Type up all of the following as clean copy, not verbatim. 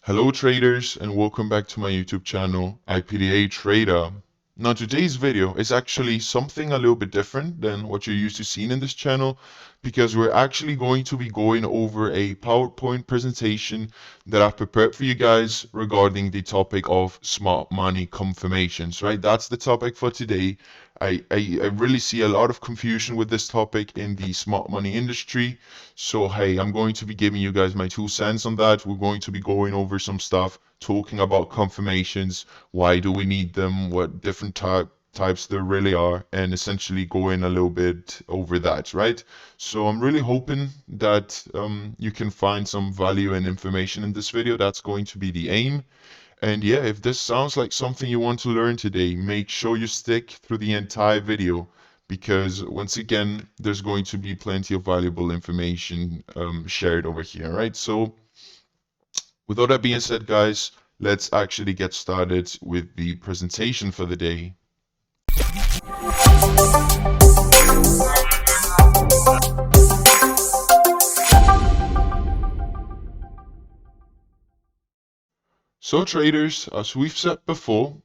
Hello traders and welcome back to my YouTube channel, IPDATrader. Now today's video is actually something a little bit different than what you're used to seeing in this channel because we're actually going to be going over a PowerPoint presentation that I've prepared for you guys regarding the topic of smart money confirmations, right? That's the topic for today. I really see a lot of confusion with this topic in the smart money industry. So, hey, I'm going to be giving you guys my 2 cents on that. We're going to be going over some stuff, talking about confirmations, why do we need them, what different types there really are, and essentially going a little bit over that, right? So I'm really hoping that you can find some value and information in this video. That's going to be the aim. And yeah, if this sounds like something you want to learn today, make sure you stick through the entire video because once again, there's going to be plenty of valuable information shared over here, right? So with all that being said, guys, let's actually get started with the presentation for the day. So traders, as we've said before,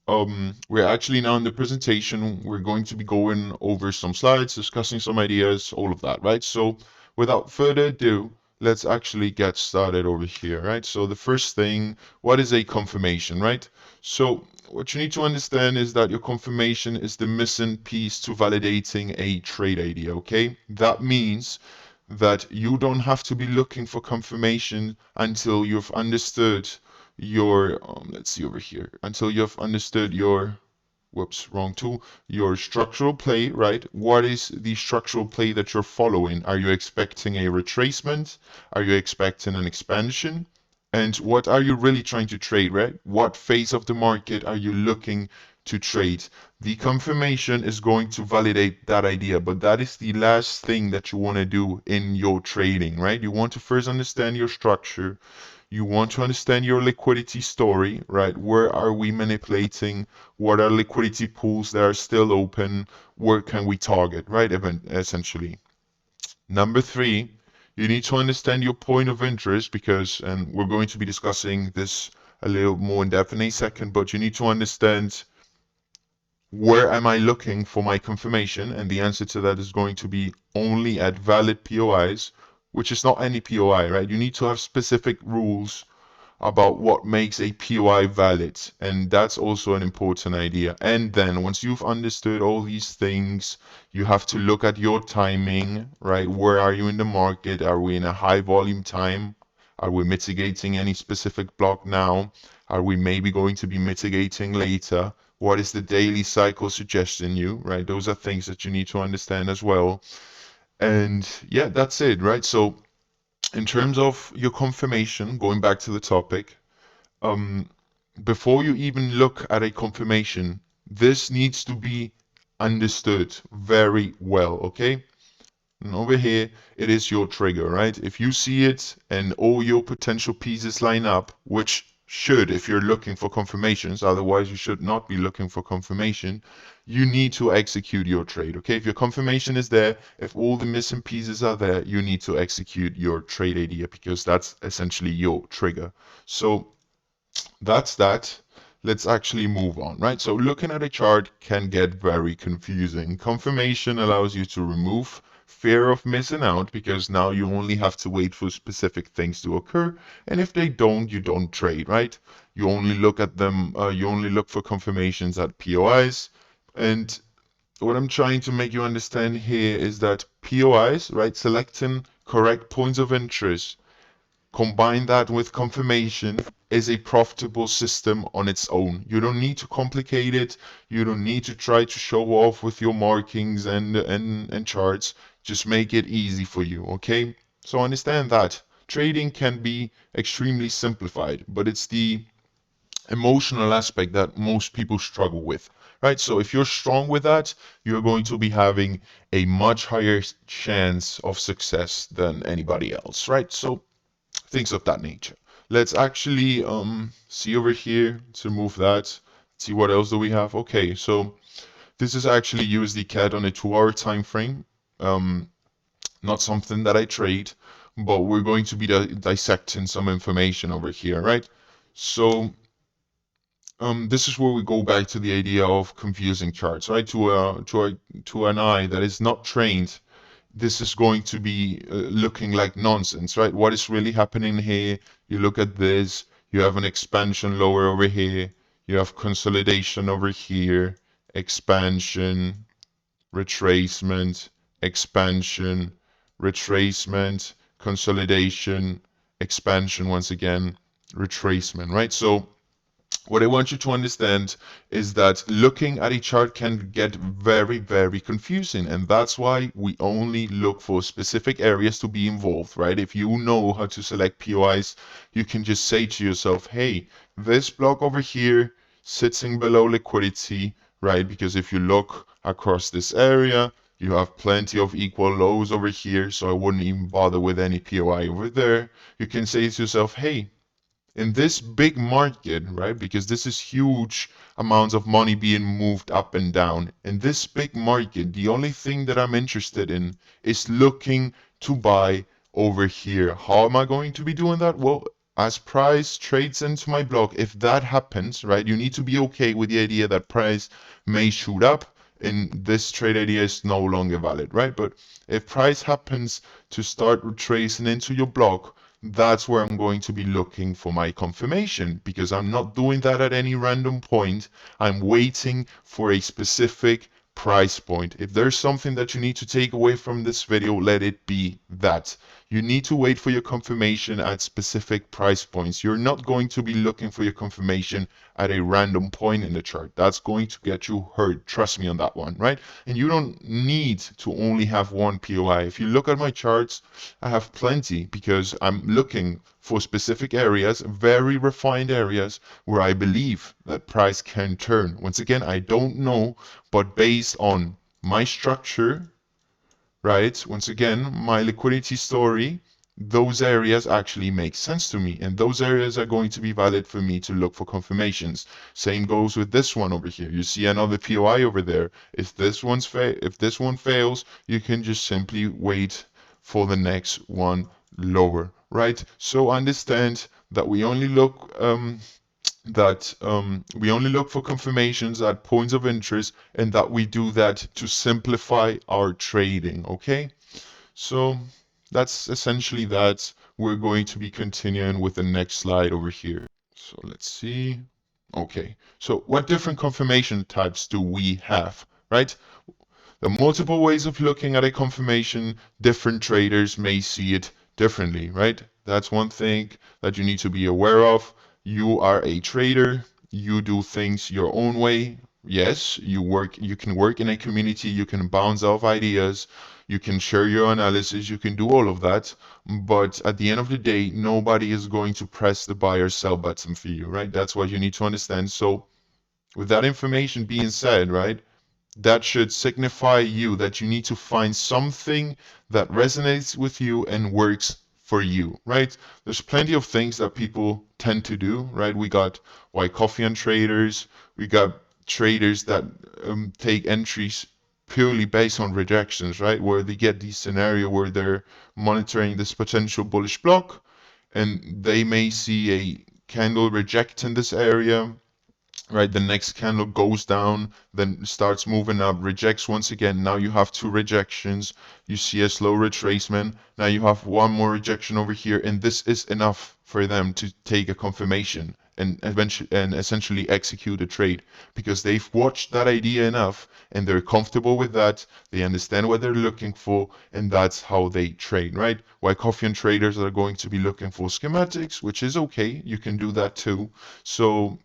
we're actually now in the presentation. We're going to be going over some slides, discussing some ideas, all of that, right? So without further ado, let's actually get started over here, right? So the first thing, what is a confirmation, right? So what you need to understand is that your confirmation is the missing piece to validating a trade idea, okay? That means that you don't have to be looking for confirmation until you've understood your let's see over here, until you've understood your wrong tool, your structural play, right? What is the structural play that you're following? Are you expecting a retracement? Are you expecting an expansion? And what are you really trying to trade, right? What phase of the market are you looking to trade? The confirmation is going to validate that idea, but that is the last thing that you want to do in your trading, right? You want to first understand your structure. You want to understand your liquidity story, right? Where are we manipulating? What are liquidity pools that are still open? Where can we target, right? Essentially. Number three, you need to understand your point of interest because, and we're going to be discussing this a little more in depth in a second, but you need to understand where am I looking for my confirmation? And the answer to that is going to be only at valid POIs, which is not any POI, right? You need to have specific rules about what makes a POI valid. And that's also an important idea. And then once you've understood all these things, you have to look at your timing, right? Where are you in the market? Are we in a high volume time? Are we mitigating any specific block now? Are we maybe going to be mitigating later? What is the daily cycle suggesting you, right? Those are things that you need to understand as well. And yeah, that's it, right? So in terms of your confirmation, going back to the topic, before you even look at a confirmation, this needs to be understood very well, okay? And over here, it is your trigger, right? If you see it and all your potential pieces line up, which should if you're looking for confirmations, otherwise you should not be looking for confirmation, you need to execute your trade, okay? If your confirmation is there, if all the missing pieces are there, you need to execute your trade idea because that's essentially your trigger. So that's that. Let's actually move on, right? So looking at a chart can get very confusing. Confirmation allows you to remove fear of missing out because now you only have to wait for specific things to occur. And if they don't, you don't trade, right? You only look at them, you only look for confirmations at POIs. And what I'm trying to make you understand here is that POIs, right? Selecting correct points of interest, combine that with confirmation is a profitable system on its own. You don't need to complicate it. You don't need to try to show off with your markings and charts. Just make it easy for you, okay? So understand that trading can be extremely simplified, but it's the emotional aspect that most people struggle with, right? So if you're strong with that, you're going to be having a much higher chance of success than anybody else, right? So things of that nature. Let's actually see over here to move that. See what else do we have. Okay, so this is actually USD CAD on a 2-hour time frame. Not something that I trade, but we're going to be dissecting some information over here, right? So this is where we go back to the idea of confusing charts, right? To an eye that is not trained, this is going to be looking like nonsense, right? What is really happening here? You look at this, you have an expansion lower over here, you have consolidation over here, expansion, retracement, expansion, retracement, consolidation, expansion once again, retracement, right? So what I want you to understand is that looking at a chart can get very, very confusing. And that's why we only look for specific areas to be involved, right? If you know how to select POIs, you can just say to yourself, hey, this block over here sitting below liquidity, right? Because if you look across this area, you have plenty of equal lows over here. So I wouldn't even bother with any POI over there. You can say to yourself, hey, in this big market, right? Because this is huge amounts of money being moved up and down. In this big market, the only thing that I'm interested in is looking to buy over here. How am I going to be doing that? Well, as price trades into my block, if that happens, right, you need to be okay with the idea that price may shoot up and this trade idea is no longer valid, right? But if price happens to start retracing into your block, that's where I'm going to be looking for my confirmation, because I'm not doing that at any random point. I'm waiting for a specific price point. If there's something that you need to take away from this video, let it be that. You need to wait for your confirmation at specific price points. You're not going to be looking for your confirmation at a random point in the chart. That's going to get you hurt. Trust me on that one, right? And you don't need to only have one POI. If you look at my charts, I have plenty because I'm looking for specific areas, very refined areas where I believe that price can turn. Once again, I don't know, but based on my structure, right? Once again, my liquidity story, those areas actually make sense to me, and those areas are going to be valid for me to look for confirmations. Same goes with this one over here. You see another POI over there. If this one fails, you can just simply wait for the next one lower, right? So understand that we only look for confirmations at points of interest, and that we do that to simplify our trading. Okay, so that's essentially that. We're going to be continuing with the next slide over here. So let's see. Okay, so what different confirmation types do we have, right? The multiple ways of looking at a confirmation, different traders may see it differently, right? That's one thing that you need to be aware of. You are a trader, you do things your own way. Yes, you can work in a community, you can bounce off ideas, you can share your analysis, you can do all of that. But at the end of the day, nobody is going to press the buy or sell button for you, right? That's what you need to understand. So with that information being said, right, that should signify you that you need to find something that resonates with you and works for you, right? There's plenty of things that people tend to do, right? We got white coffee and traders. We got traders that take entries purely based on rejections, right? Where they get these scenario where they're monitoring this potential bullish block and they may see a candle reject in this area, right? The next candle goes down, then starts moving up, rejects once again. Now you have two rejections. You see a slow retracement. Now you have one more rejection over here, and this is enough for them to take a confirmation and eventually and essentially execute a trade, because they've watched that idea enough and they're comfortable with that. They understand what they're looking for, and that's how they trade, right? While coffee and traders are going to be looking for schematics, which is okay. You can do that too. So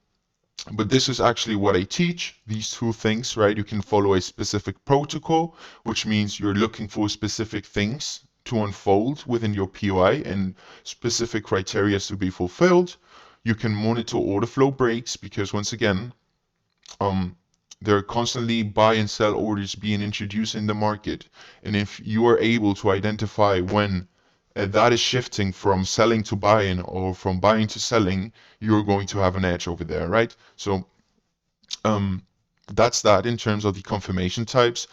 but this is actually what I teach, these two things, right? You can follow a specific protocol, which means you're looking for specific things to unfold within your POI and specific criteria to be fulfilled. You can monitor order flow breaks, because once again, there are constantly buy and sell orders being introduced in the market. And if you are able to identify when that is shifting from selling to buying or from buying to selling, you're going to have an edge over there, right? So that's that in terms of the confirmation types.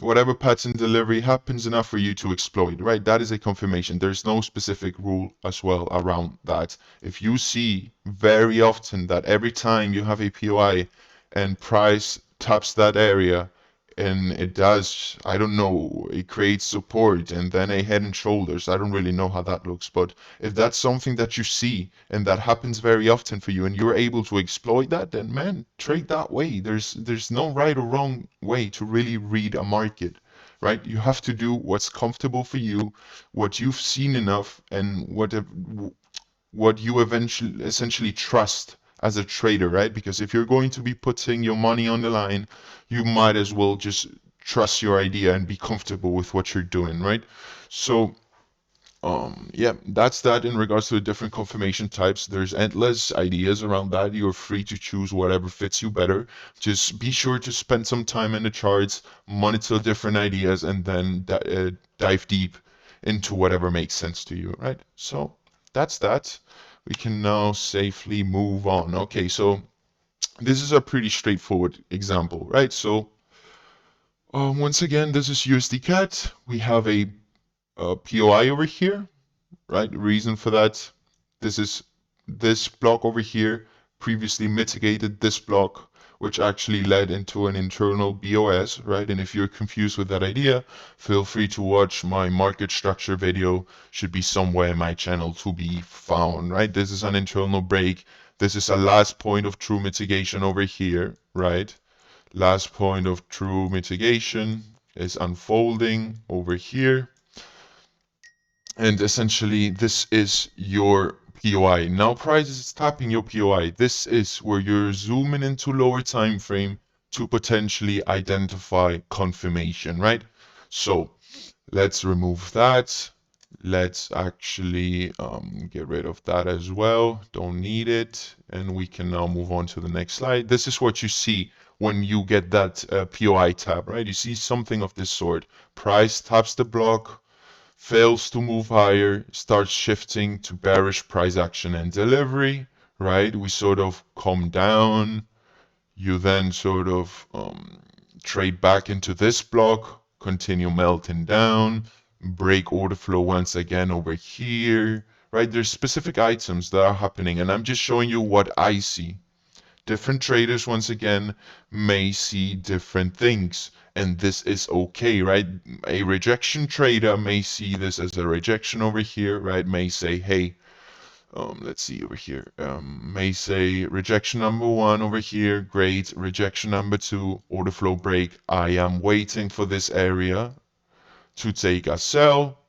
whatever pattern delivery happens enough for you to exploit, right? That is a confirmation. There's no specific rule as well around that. If you see very often that every time you have a POI and price taps that area, and it does, I don't know, it creates support and then a head and shoulders. I don't really know how that looks, but if that's something that you see and that happens very often for you and you're able to exploit that, then man, trade that way. There's no right or wrong way to really read a market, right? You have to do what's comfortable for you, what you've seen enough, and what you essentially trust as a trader, right? Because if you're going to be putting your money on the line, you might as well just trust your idea and be comfortable with what you're doing, right? So yeah, that's that in regards to the different confirmation types. There's endless ideas around that. You're free to choose whatever fits you better. Just be sure to spend some time in the charts, monitor different ideas, and then dive deep into whatever makes sense to you, right? So that's that. We can now safely move on. Okay, so this is a pretty straightforward example, right? So once again, this is USD CAD. We have a POI over here, right? Reason for that, this block over here previously mitigated this block, which actually led into an internal BOS, right? And if you're confused with that idea, feel free to watch my market structure video. Should be somewhere in my channel to be found, right? This is an internal break. This is a last point of true mitigation over here, right? Last point of true mitigation is unfolding over here. And essentially, this is your POI. Now price is tapping your POI. This is where you're zooming into lower time frame to potentially identify confirmation, right? So let's remove that. Let's actually get rid of that as well. Don't need it. And we can now move on to the next slide. This is what you see when you get that POI tab, right? You see something of this sort. Price taps the block, fails to move higher, starts shifting to bearish price action and delivery, right? We sort of come down. You then sort of trade back into this block, continue melting down, break order flow once again over here, right? There's specific items that are happening, and I'm just showing you what I see. Different traders, once again, may see different things, and this is okay, right? A rejection trader may see this as a rejection over here, right? May say, hey, let's see over here, may say rejection number one over here, great, rejection number two, order flow break. I am waiting for this area to take a sell.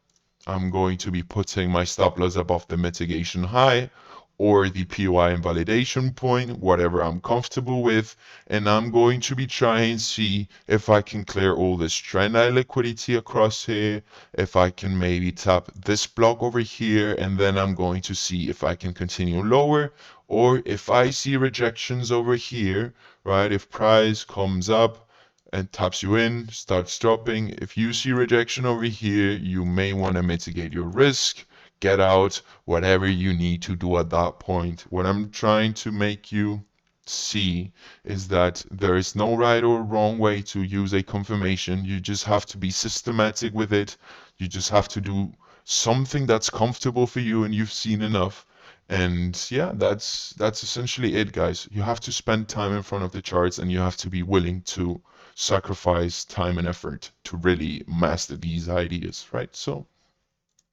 I'm going to be putting my stop loss above the mitigation high or the POI invalidation point, whatever I'm comfortable with, and I'm going to be trying to see if I can clear all this trend line liquidity across here, if I can maybe tap this block over here, and then I'm going to see if I can continue lower, or if I see rejections over here, right? If price comes up and taps you in, starts dropping. If you see rejection over here, you may want to mitigate your risk, get out, whatever you need to do at that point. What I'm trying to make you see is that there is no right or wrong way to use a confirmation. You just have to be systematic with it. You just have to do something that's comfortable for you and you've seen enough. And yeah, that's essentially it, guys. You have to spend time in front of the charts and you have to be willing to sacrifice time and effort to really master these ideas, right? So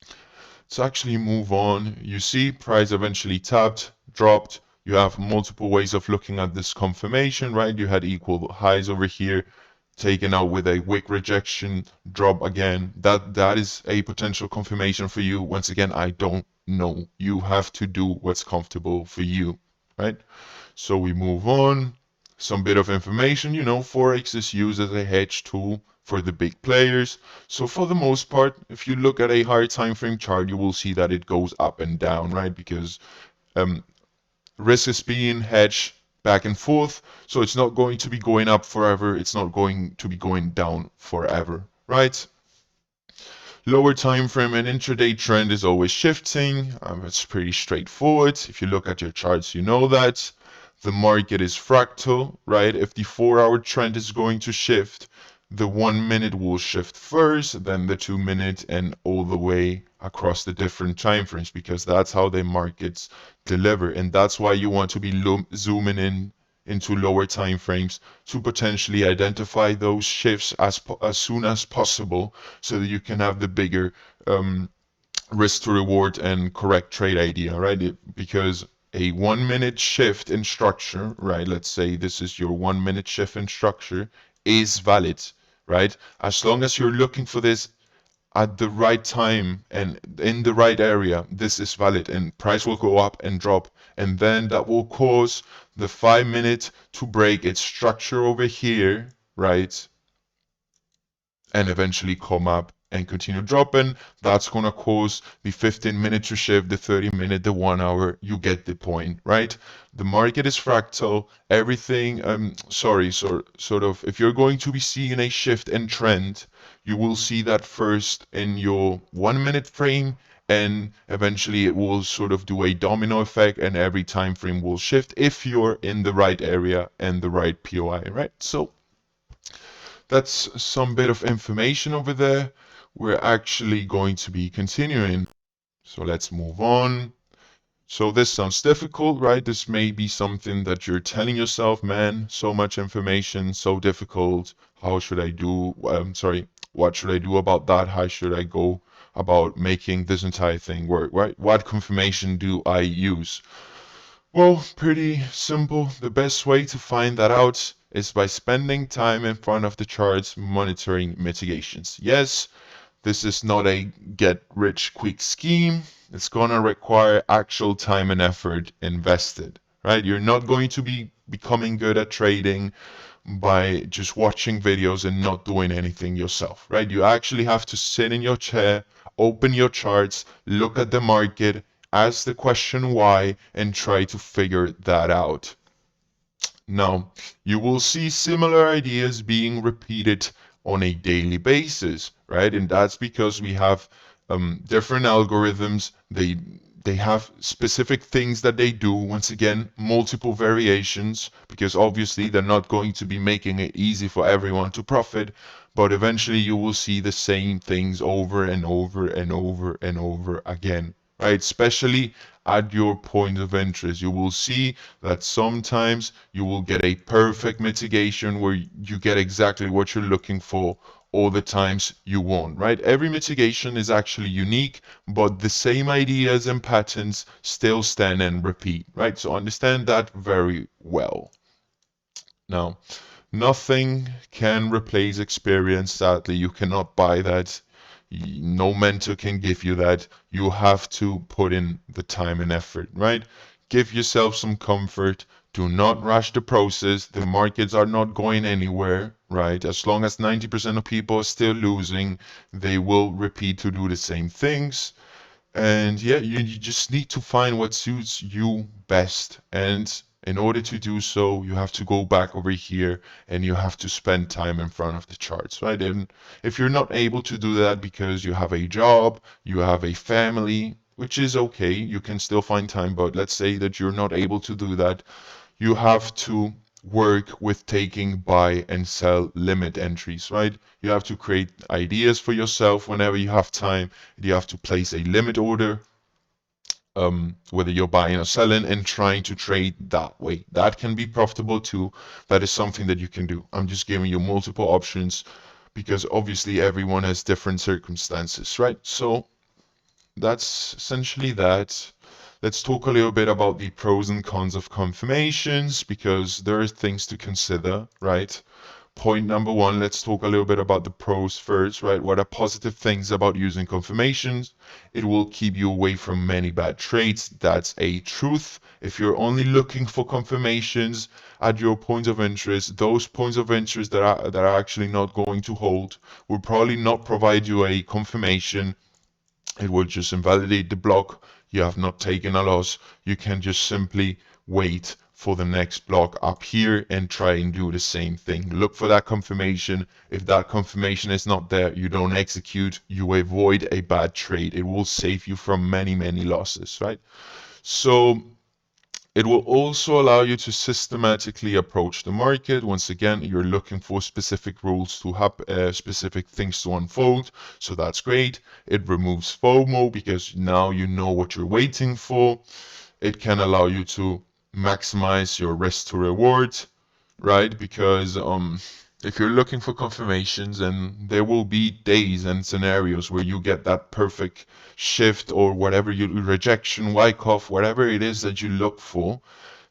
let's actually move on. You see price eventually tapped, dropped. You have multiple ways of looking at this confirmation, right? You had equal highs over here, taken out with a wick rejection, drop again. That is a potential confirmation for you. Once again, I don't know. You have to do what's comfortable for you, right? So we move on. Some bit of information, Forex is used as a hedge tool for the big players. So for the most part, if you look at a higher time frame chart, you will see that it goes up and down, right? Because risk is being hedged back and forth, so it's not going to be going up forever. It's not going to be going down forever, right? Lower time frame and intraday trend is always shifting. It's pretty straightforward. If you look at your charts, you know that. The market is fractal, right? If the 4-hour trend is going to shift, the 1 minute will shift first, then the 2 minute, and all the way across the different time frames, because that's how the markets deliver. And that's why you want to be zooming in into lower time frames to potentially identify those shifts as soon as possible, so that you can have the bigger risk to reward and correct trade idea, right? Because a 1 minute shift in structure, right? Let's say this is your 1 minute shift in structure, is valid, right? As long as you're looking for this at the right time and in the right area, this is valid, and price will go up and drop, and then that will cause the 5 minute to break its structure over here, right? And eventually come up and continue dropping. That's going to cause the 15-minute to shift, the 30-minute, the 1 hour. You get the point, right? The market is fractal. Everything, sort of, if you're going to be seeing a shift in trend, you will see that first in your 1 minute frame, and eventually it will sort of do a domino effect, and every time frame will shift if you're in the right area and the right POI, right? So that's some bit of information over there. We're actually going to be continuing. So let's move on. So this sounds difficult, right? This may be something that you're telling yourself, man, so much information, so difficult. How should I do? What should I do about that? How should I go about making this entire thing work, right? What confirmation do I use? Well, pretty simple. The best way to find that out is by spending time in front of the charts monitoring mitigations. Yes, this is not a get-rich-quick scheme. It's going to require actual time and effort invested, right? You're not going to be becoming good at trading by just watching videos and not doing anything yourself, right? You actually have to sit in your chair, open your charts, look at the market, ask the question why, and try to figure that out. Now, you will see similar ideas being repeated on a daily basis, right? And that's because we have different algorithms. They have specific things that they do. Once again, multiple variations, because obviously they're not going to be making it easy for everyone to profit, but eventually you will see the same things over and over and over and over again, right? Especially at your point of interest, you will see that sometimes you will get a perfect mitigation where you get exactly what you're looking for. All the times you won't, right? Every mitigation is actually unique, but the same ideas and patterns still stand and repeat, right? So understand that very well. Now, nothing can replace experience. Sadly, you cannot buy that. No mentor can give you that. You have to put in the time and effort, right? Give yourself some comfort. Do not rush the process. The markets are not going anywhere, right? As long as 90% of people are still losing, they will repeat to do the same things. And yeah, you just need to find what suits you best. And in order to do so, you have to go back over here and you have to spend time in front of the charts, right? And if you're not able to do that because you have a job, you have a family, which is okay, you can still find time, but let's say that you're not able to do that, you have to work with taking buy and sell limit entries, right? You have to create ideas for yourself whenever you have time. You have to place a limit order, whether you're buying or selling, and trying to trade that way. That can be profitable too. That is something that you can do. I'm just giving you multiple options because obviously everyone has different circumstances, right? So that's essentially that. Let's talk a little bit about the pros and cons of confirmations, because there are things to consider, right? Point number one, let's talk a little bit about the pros first, right? What are positive things about using confirmations? It will keep you away from many bad trades. That's a truth. If you're only looking for confirmations at your points of interest, those points of interest that are actually not going to hold will probably not provide you a confirmation. It will just invalidate the block. You have not taken a loss. You can just simply wait for the next block up here and try and do the same thing. Look for that confirmation. If that confirmation is not there, you don't execute. You avoid a bad trade. It will save you from many, many losses, right? So It will also allow you to systematically approach the market. Once again, you're looking for specific rules to happen, specific things to unfold. So that's great. It removes FOMO because now you know what you're waiting for. It can allow you to maximize your risk to reward, right? Because if you're looking for confirmations, and there will be days and scenarios where you get that perfect shift or whatever, you rejection, wyckoff, whatever it is that you look for,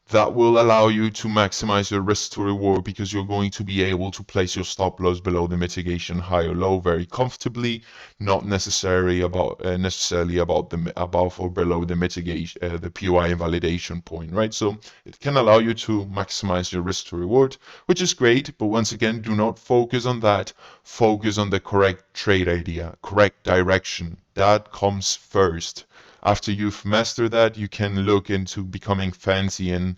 that will allow you to maximize your risk to reward because you're going to be able to place your stop loss below the mitigation high or low very comfortably, not necessarily about the above or below the mitigation, the POI invalidation point, right? So it can allow you to maximize your risk to reward, which is great. But once again, do not focus on that. Focus on the correct trade idea, correct direction. That comes first. After you've mastered that, you can look into becoming fancy and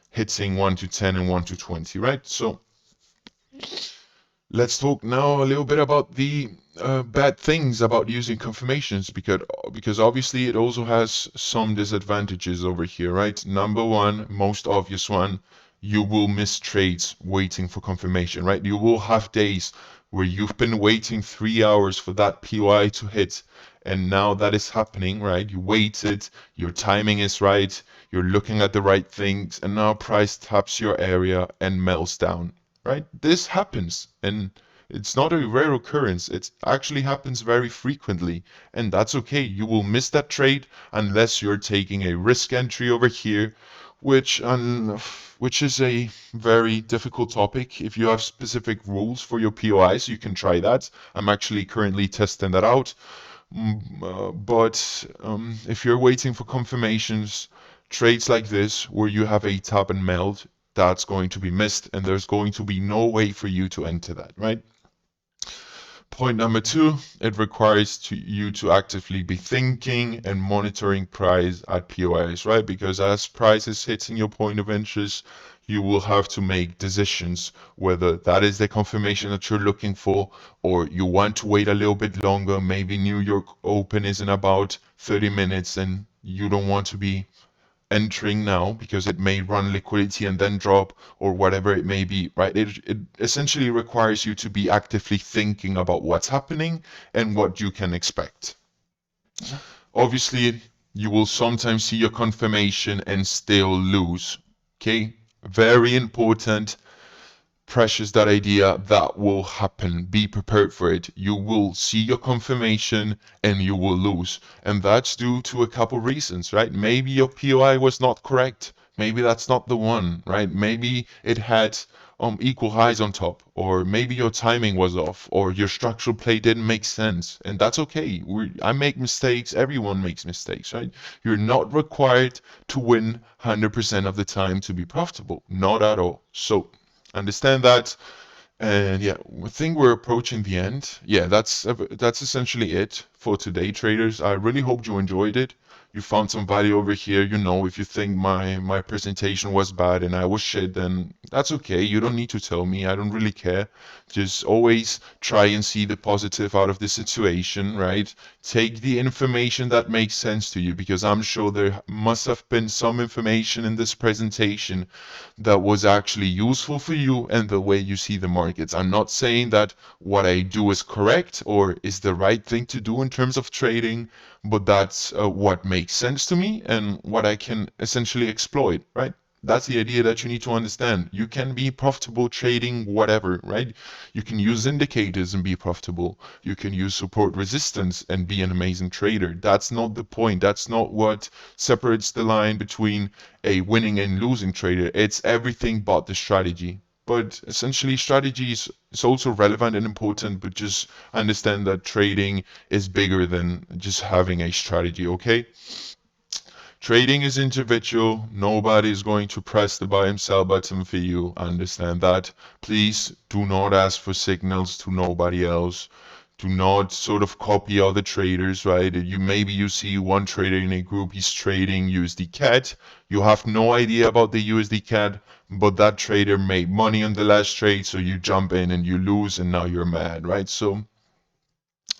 hitting 1 to 10 and 1 to 20, right? So let's talk now a little bit about the bad things about using confirmations, because obviously it also has some disadvantages over here, right? Number one, most obvious one, you will miss trades waiting for confirmation, right? You will have days where you've been waiting 3 hours for that POI to hit, and now that is happening, right? You waited, your timing is right, you're looking at the right things, and now price taps your area and melts down, right? This happens, and it's not a rare occurrence. It actually happens very frequently, and that's okay. You will miss that trade unless you're taking a risk entry over here, which is a very difficult topic. If you have specific rules for your POIs, you can try that. I'm actually currently testing that out. But if you're waiting for confirmations, trades like this where you have a tap and melt, that's going to be missed, and there's going to be no way for you to enter that, right? Point number two, it requires you to actively be thinking and monitoring price at POIs, right? Because as price is hitting your point of interest, you will have to make decisions whether that is the confirmation that you're looking for, or you want to wait a little bit longer. Maybe New York Open is in about 30 minutes and you don't want to be entering now because it may run liquidity and then drop, or whatever it may be, right? It essentially requires you to be actively thinking about what's happening and what you can expect. Obviously, you will sometimes see your confirmation and still lose, okay? Very important. Precious that idea, that will happen. Be prepared for it. You will see your confirmation and you will lose. And that's due to a couple reasons, right? Maybe your POI was not correct. Maybe that's not the one, right? Maybe it had equal highs on top, or maybe your timing was off, or your structural play didn't make sense. And that's okay. I make mistakes. Everyone makes mistakes, right? You're not required to win 100% of the time to be profitable. Not at all. So understand that. And yeah, I think we're approaching the end. Yeah, that's essentially it for today, traders. I really hope you enjoyed it. You found some value over here. You know, if you think my presentation was bad and I was shit, then that's okay. You don't need to tell me. I don't really care. Just always try and see the positive out of the situation, right? Take the information that makes sense to you, because I'm sure there must have been some information in this presentation that was actually useful for you and the way you see the markets. I'm not saying that what I do is correct or is the right thing to do in terms of trading, but that's what makes sense to me and what I can essentially exploit, right? That's the idea that you need to understand. You can be profitable trading whatever, right? You can use indicators and be profitable. You can use support resistance and be an amazing trader. That's not the point. That's not what separates the line between a winning and losing trader. It's everything but the strategy. But essentially, strategy is also relevant and important, but just understand that trading is bigger than just having a strategy, okay? Trading is individual. Nobody is going to press the buy and sell button for you. Understand that. Please do not ask for signals to nobody else. Do not sort of copy other traders, right? Maybe you see one trader in a group, he's trading USD CAD. You have no idea about the USD CAD, but that trader made money on the last trade, so you jump in and you lose, and now you're mad, right? So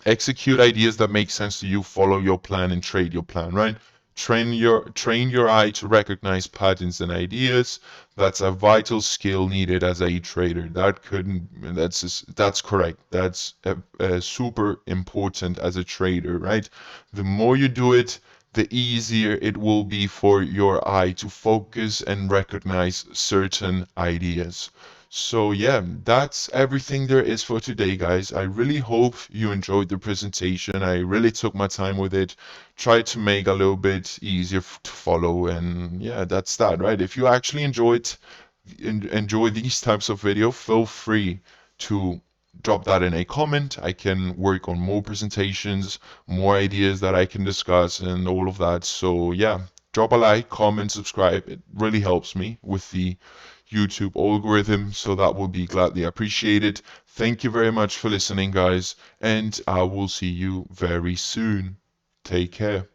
execute ideas that make sense to you, follow your plan and trade your plan, right? Train your eye to recognize patterns and ideas. That's a vital skill needed as a trader. That's correct. That's super important as a trader, right? The more you do it, the easier it will be for your eye to focus and recognize certain ideas. So yeah, that's everything there is for today, guys. I really hope you enjoyed the presentation. I really took my time with it, tried to make a little bit easier to follow, and yeah, that's that, right? If you actually enjoy these types of video, feel free to drop that in a comment. I can work on more presentations, more ideas that I can discuss, and all of that. So yeah, drop a like, comment, subscribe. It really helps me with the YouTube algorithm, so that will be gladly appreciated. Thank you very much for listening, guys, and I will see you very soon. Take care.